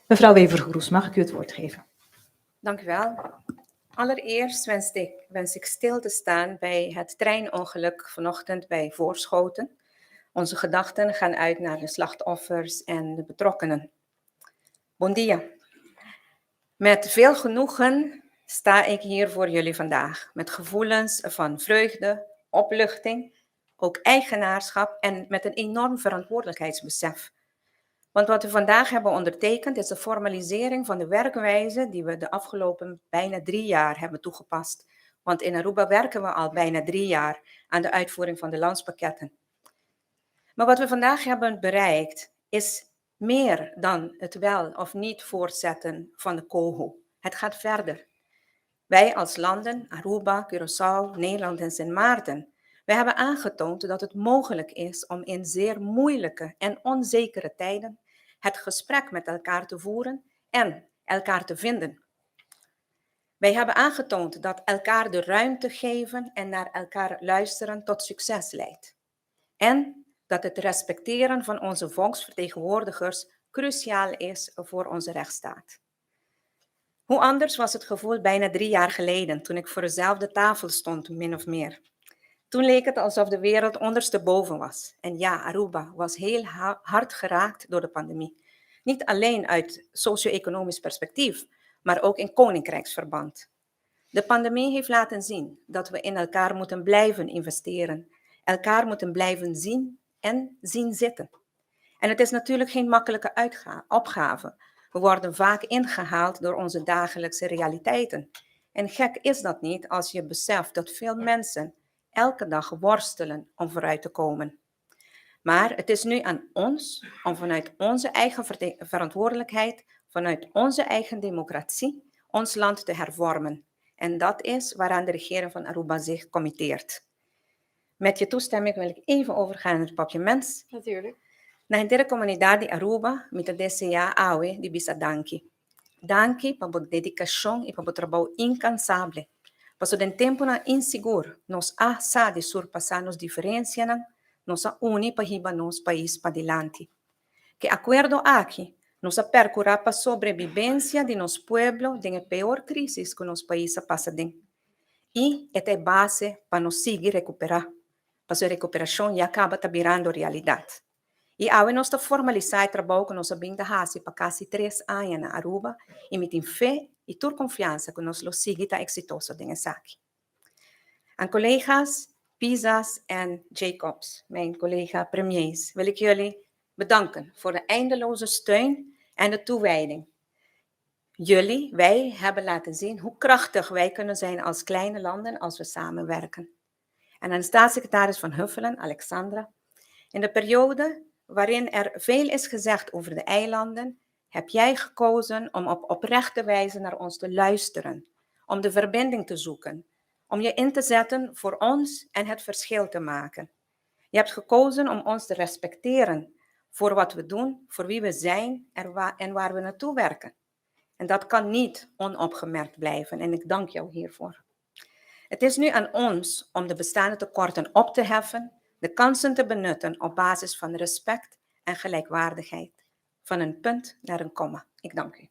Mevrouw Wever-Groes, mag ik u het woord geven? Dank u wel. Allereerst wens ik stil te staan bij het treinongeluk vanochtend bij Voorschoten. Onze gedachten gaan uit naar de slachtoffers en de betrokkenen. Bon dia. Met veel genoegen sta ik hier voor jullie vandaag, met gevoelens van vreugde, opluchting, ook eigenaarschap en met een enorm verantwoordelijkheidsbesef. Want wat we vandaag hebben ondertekend is de formalisering van de werkwijze die we de afgelopen bijna 3 jaar hebben toegepast. Want in Aruba werken we al bijna 3 jaar aan de uitvoering van de landspakketten. Maar wat we vandaag hebben bereikt is meer dan het wel of niet voortzetten van de COHO. Het gaat verder. Wij als landen, Aruba, Curaçao, Nederland en Sint Maarten, wij hebben aangetoond dat het mogelijk is om in zeer moeilijke en onzekere tijden het gesprek met elkaar te voeren en elkaar te vinden. Wij hebben aangetoond dat elkaar de ruimte geven en naar elkaar luisteren tot succes leidt. En dat het respecteren van onze volksvertegenwoordigers cruciaal is voor onze rechtsstaat. Hoe anders was het gevoel bijna 3 jaar geleden, toen ik voor dezelfde tafel stond, min of meer. Toen leek het alsof de wereld ondersteboven was. En ja, Aruba was heel hard geraakt door de pandemie. Niet alleen uit socio-economisch perspectief, maar ook in koninkrijksverband. De pandemie heeft laten zien dat we in elkaar moeten blijven investeren, elkaar moeten blijven zien en zien zitten. En het is natuurlijk geen makkelijke opgave. We worden vaak ingehaald door onze dagelijkse realiteiten. En gek is dat niet als je beseft dat veel mensen elke dag worstelen om vooruit te komen. Maar het is nu aan ons om vanuit onze eigen verantwoordelijkheid, vanuit onze eigen democratie, ons land te hervormen. En dat is waaraan de regering van Aruba zich committeert. Met je toestemming wil ik even overgaan naar het papiermens. Natuurlijk. Na inteira comunidade de Aruba, me te desejar awe de bisa danki. Danki para a dedicação e para o trabalho incansável. Passo den tempo na inseguro, nos sa de surpassar nos diferencias, nos uni para riba nos país para adelante. Que acordo aqui, nos percurá para sobrevivência de nos pueblo de a pior crise que nos país passa den. E esta é base para nos seguir recuperar. Para a recuperação e acaba virando realidade. E ao nós formalizar o trabalho que nós abrimos para quase 3 anos na Aruba, e me tem fé e toda confiança que nós lo seguimos exitoso nessa aqui. Aan collega's, Pisa's en Jacobs, mijn collega premiers, wil ik jullie bedanken voor de eindeloze steun en de toewijding. Jullie, wij hebben laten zien hoe krachtig wij kunnen zijn als kleine landen als we samenwerken. En aan de staatssecretaris van Huffelen, Alexandra, in de periode waarin er veel is gezegd over de eilanden, heb jij gekozen om op oprechte wijze naar ons te luisteren, om de verbinding te zoeken, om je in te zetten voor ons en het verschil te maken. Je hebt gekozen om ons te respecteren voor wat we doen, voor wie we zijn en waar we naartoe werken. En dat kan niet onopgemerkt blijven en ik dank jou hiervoor. Het is nu aan ons om de bestaande tekorten op te heffen, de kansen te benutten op basis van respect en gelijkwaardigheid. Van een punt naar een komma. Ik dank u.